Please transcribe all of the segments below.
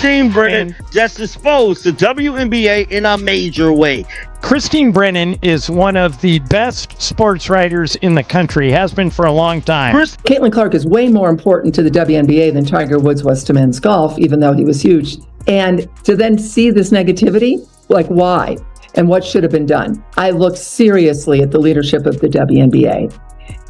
Christine Brennan just exposed the WNBA in a major way. Christine Brennan is one of the best sports writers in the country, has been for a long time. Caitlin Clark is way more important to the WNBA than Tiger Woods was to men's golf, even though he was huge. And to then see this negativity, like why? And what should have been done? I looked seriously at the leadership of the WNBA.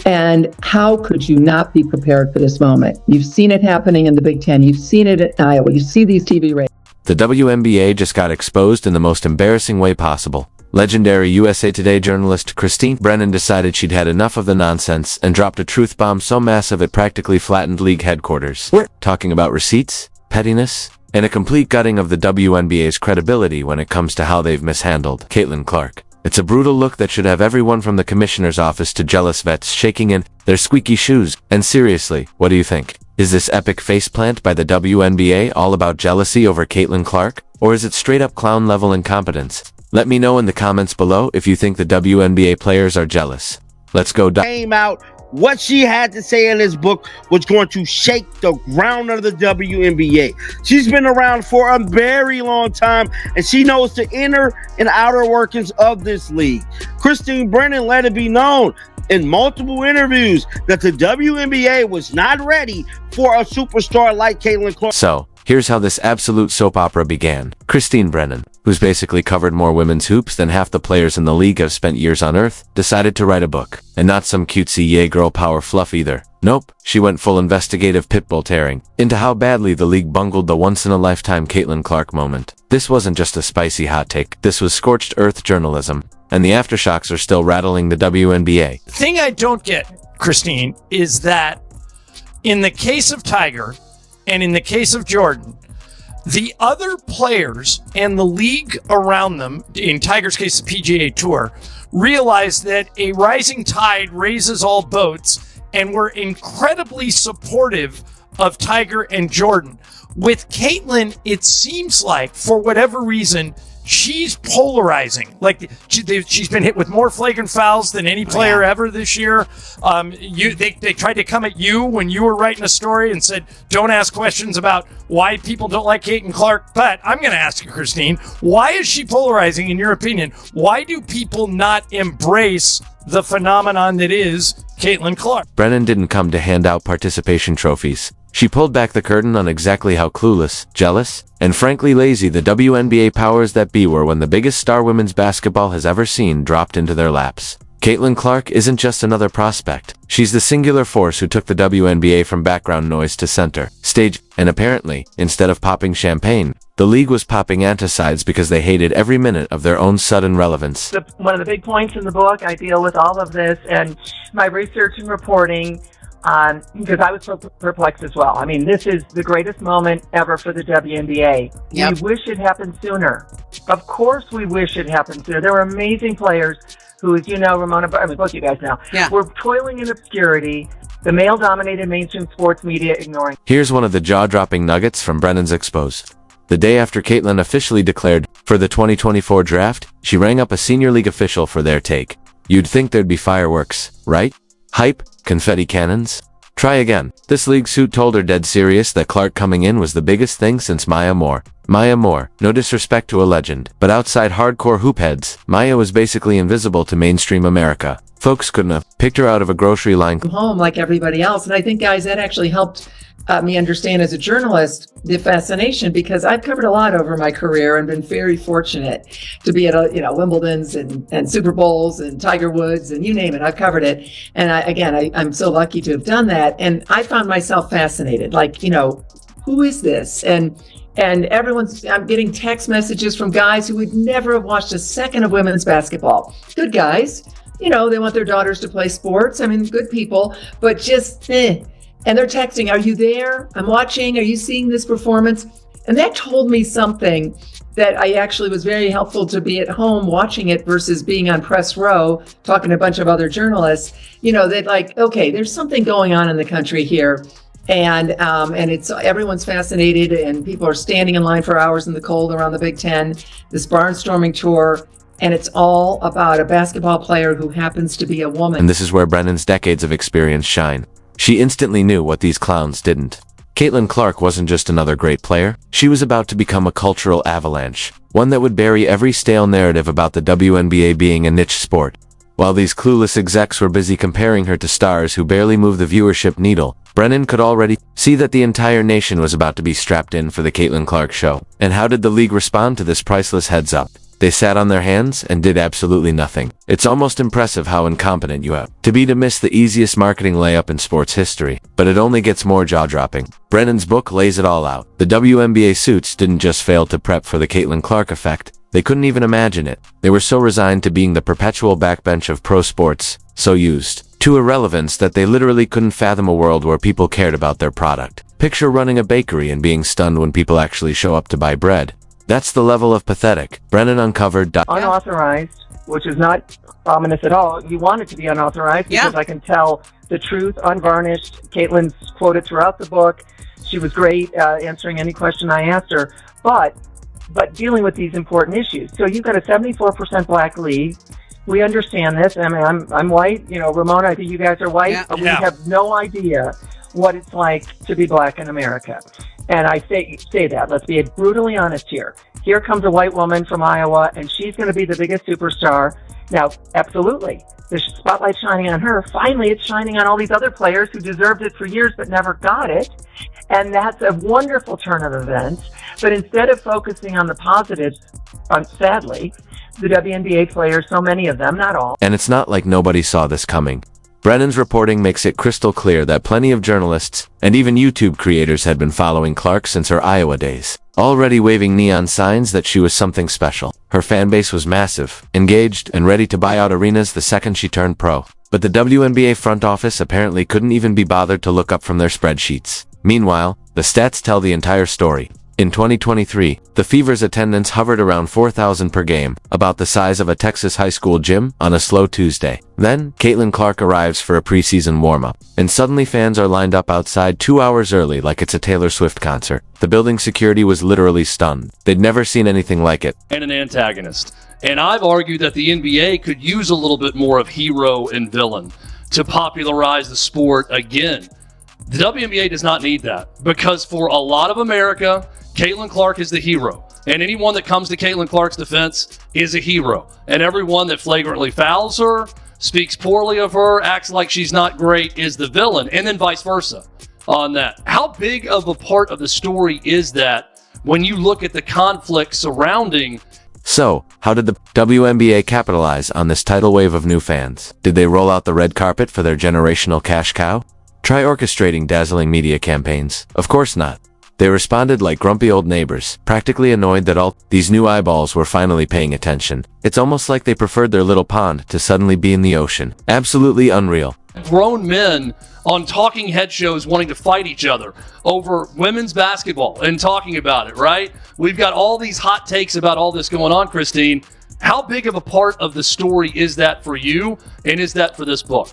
And how could you not be prepared for this moment? You've seen it happening in the Big Ten. You've seen it at Iowa. You see these TV ratings. The WNBA just got exposed in the most embarrassing way possible. Legendary USA Today journalist Christine Brennan decided she'd had enough of the nonsense and dropped a truth bomb so massive it practically flattened league headquarters. We're talking about receipts, pettiness, and a complete gutting of the WNBA's credibility when it comes to how they've mishandled Caitlin Clark. It's a brutal look that should have everyone from the commissioner's office to jealous vets shaking in their squeaky shoes. And seriously, what do you think? Is this epic faceplant by the WNBA all about jealousy over Caitlin Clark? Or is it straight-up clown-level incompetence? Let me know in the comments below if you think the WNBA players are jealous. Let's go. Came out. What she had to say in this book was going to shake the ground of the WNBA. She's been around for a very long time, and she knows the inner and outer workings of this league. Christine Brennan let it be known in multiple interviews that the WNBA was not ready for a superstar like Caitlin Clark. So, here's how this absolute soap opera began. Christine Brennan, who's basically covered more women's hoops than half the players in the league have spent years on Earth, decided to write a book. And not some cutesy yay girl power fluff either. Nope, she went full investigative pitbull tearing into how badly the league bungled the once-in-a-lifetime Caitlin Clark moment. This wasn't just a spicy hot take, this was scorched earth journalism. And the aftershocks are still rattling the WNBA. The thing I don't get, Christine, is that in the case of Tiger and in the case of Jordan, the other players and the league around them, in Tiger's case, the PGA Tour, realized that a rising tide raises all boats and were incredibly supportive of Tiger and Jordan. With Caitlin, it seems like, for whatever reason, she's polarizing. Like she's been hit with more flagrant fouls than any player ever this year. They tried to come at you when you were writing a story and said, don't ask questions about why people don't like Caitlin Clark. But I'm going to ask you, Christine, why is she polarizing in your opinion? Why do people not embrace the phenomenon that is Caitlin Clark? Brennan didn't come to hand out participation trophies. She pulled back the curtain on exactly how clueless, jealous, and frankly lazy the WNBA powers that be were when the biggest star women's basketball has ever seen dropped into their laps. Caitlin Clark isn't just another prospect. She's the singular force who took the WNBA from background noise to center stage, and apparently, instead of popping champagne, the league was popping anticides because they hated every minute of their own sudden relevance. One of the big points in the book, I deal with all of this, and my research and reporting, because I was so perplexed as well. I mean, this is the greatest moment ever for the WNBA. Yep. We wish it happened sooner. Of course we wish it happened sooner. There were amazing players who, as you know, Ramona, I mean, both you guys know, were toiling in obscurity, the male-dominated mainstream sports media ignoring. Here's one of the jaw-dropping nuggets from Brennan's expose. The day after Caitlin officially declared for the 2024 draft, she rang up a senior league official for their take. You'd think there'd be fireworks, right? Hype? Confetti cannons? Try again. This league suit told her dead serious that Clark coming in was the biggest thing since Maya Moore. Maya Moore, no disrespect to a legend, but outside hardcore hoop heads, Maya was basically invisible to mainstream America. Folks couldn't have picked her out of a grocery line. Home like everybody else. And I think, guys, that actually helped me understand as a journalist the fascination, because I've covered a lot over my career and been very fortunate to be at Wimbledon's and Super Bowls and Tiger Woods and you name it, I've covered it. And I'm so lucky to have done that. And I found myself fascinated, like, who is this? And I'm getting text messages from guys who would never have watched a second of women's basketball. Good guys, they want their daughters to play sports. I mean, good people, but just And they're texting, are you there? I'm watching. Are you seeing this performance? And that told me something that I actually was very helpful to be at home watching it versus being on press row, talking to a bunch of other journalists, that like, okay, there's something going on in the country here. And it's everyone's fascinated and people are standing in line for hours in the cold around the Big Ten, this barnstorming tour. And it's all about a basketball player who happens to be a woman. And this is where Brennan's decades of experience shine. She instantly knew what these clowns didn't. Caitlin Clark wasn't just another great player, she was about to become a cultural avalanche, one that would bury every stale narrative about the WNBA being a niche sport. While these clueless execs were busy comparing her to stars who barely move the viewership needle, Brennan could already see that the entire nation was about to be strapped in for the Caitlin Clark show. And how did the league respond to this priceless heads up? They sat on their hands and did absolutely nothing. It's almost impressive how incompetent you have to be to miss the easiest marketing layup in sports history, but it only gets more jaw-dropping. Brennan's book lays it all out. The WNBA suits didn't just fail to prep for the Caitlin Clark effect, they couldn't even imagine it. They were so resigned to being the perpetual backbench of pro sports, so used to irrelevance that they literally couldn't fathom a world where people cared about their product. Picture running a bakery and being stunned when people actually show up to buy bread. That's the level of pathetic. Brennan uncovered unauthorized, which is not ominous at all. You want it to be unauthorized because I can tell the truth, unvarnished. Caitlin's quoted throughout the book. She was great answering any question I asked her, but dealing with these important issues. So you've got a 74% black league. We understand this. I mean, I'm white. You know, Ramona, I think you guys are white. Yeah. We have no idea what it's like to be black in America. And I say that. Let's be brutally honest here. Here comes a white woman from Iowa, and she's going to be the biggest superstar. Now, absolutely, the spotlight's shining on her. Finally, it's shining on all these other players who deserved it for years but never got it. And that's a wonderful turn of events. But instead of focusing on the positives, sadly, the WNBA players, so many of them, not all. And it's not like nobody saw this coming. Brennan's reporting makes it crystal clear that plenty of journalists and even YouTube creators had been following Clark since her Iowa days, already waving neon signs that she was something special. Her fan base was massive, engaged, and ready to buy out arenas the second she turned pro. But the WNBA front office apparently couldn't even be bothered to look up from their spreadsheets. Meanwhile, the stats tell the entire story. In 2023, the Fever's attendance hovered around 4,000 per game, about the size of a Texas high school gym on a slow Tuesday. Then, Caitlin Clark arrives for a preseason warm-up, and suddenly fans are lined up outside 2 hours early like it's a Taylor Swift concert. The building security was literally stunned. They'd never seen anything like it. And an antagonist. And I've argued that the NBA could use a little bit more of hero and villain to popularize the sport again. The WNBA does not need that, because for a lot of America, Caitlin Clark is the hero. And anyone that comes to Caitlin Clark's defense is a hero. And everyone that flagrantly fouls her, speaks poorly of her, acts like she's not great is the villain, and then vice versa on that. How big of a part of the story is that when you look at the conflict surrounding? So, how did the WNBA capitalize on this tidal wave of new fans? Did they roll out the red carpet for their generational cash cow? Try orchestrating dazzling media campaigns? Of course not. They responded like grumpy old neighbors, practically annoyed that all these new eyeballs were finally paying attention. It's almost like they preferred their little pond to suddenly be in the ocean. Absolutely unreal. Grown men on talking head shows wanting to fight each other over women's basketball and talking about it, right? We've got all these hot takes about all this going on, Christine. How big of a part of the story is that for you, and is that for this book?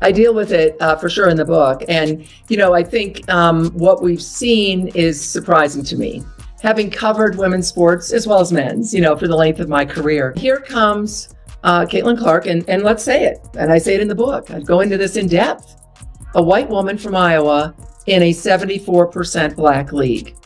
I deal with it for sure in the book. And, you know, I think what we've seen is surprising to me. Having covered women's sports as well as men's, you know, for the length of my career. Here comes Caitlin Clark, and let's say it, and I say it in the book. I go into this in depth. A white woman from Iowa in a 74% black league.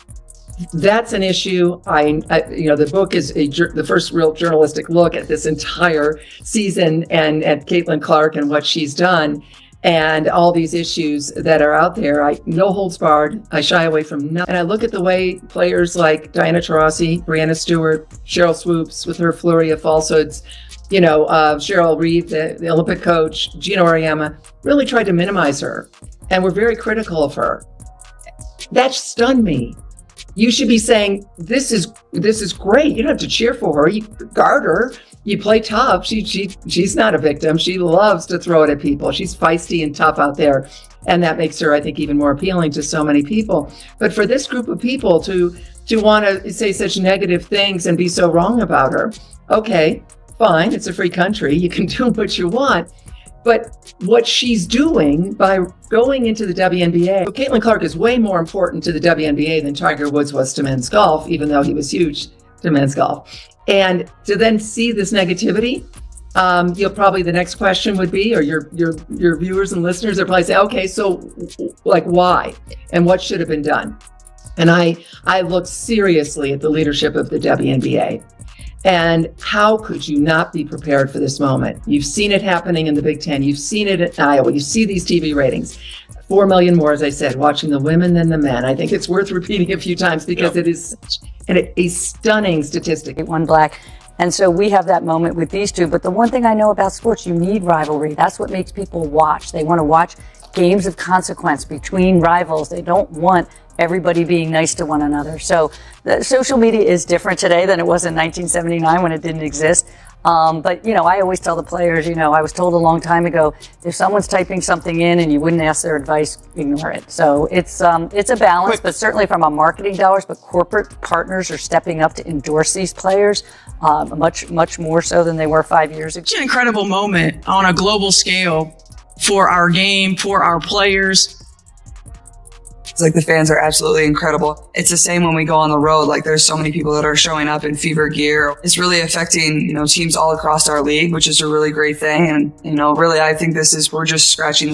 That's an issue. The book is the first real journalistic look at this entire season and at Caitlin Clark and what she's done and all these issues that are out there. No holds barred. I shy away from none. And I look at the way players like Diana Taurasi, Brianna Stewart, Cheryl Swoops with her flurry of falsehoods, Cheryl Reeve, the Olympic coach, Gina Auriemma, really tried to minimize her and were very critical of her. That stunned me. You should be saying, this is great. You don't have to cheer for her. You guard her. You play tough. She's not a victim. She loves to throw it at people. She's feisty and tough out there. And that makes her, I think, even more appealing to so many people. But for this group of people to want to say such negative things and be so wrong about her, okay, fine. It's a free country. You can do what you want. But what she's doing by going into the WNBA, Caitlin Clark is way more important to the WNBA than Tiger Woods was to men's golf, even though he was huge to men's golf. And to then see this negativity Probably the next question would be, or your viewers and listeners will probably say, okay, so like why and what should have been done? And I looked seriously at the leadership of the WNBA. And how could you not be prepared for this moment? You've seen it happening in the Big Ten. You've seen it at Iowa. You see these TV ratings. 4 million more, as I said, watching the women than the men. I think it's worth repeating a few times because it is a stunning statistic. One black. And so we have that moment with these two. But the one thing I know about sports, you need rivalry. That's what makes people watch. They want to watch games of consequence between rivals. They don't want everybody being nice to one another. So the social media is different today than it was in 1979 when it didn't exist. But, I always tell the players, I was told a long time ago, if someone's typing something in and you wouldn't ask their advice, ignore it. So it's a balance, but certainly from a marketing dollars, but corporate partners are stepping up to endorse these players much more so than they were 5 years ago. It's an incredible moment on a global scale for our game, for our players. It's like the fans are absolutely incredible. It's the same when we go on the road. Like there's so many people that are showing up in fever gear. It's really affecting, teams all across our league, which is a really great thing. And, really, I think we're just scratching the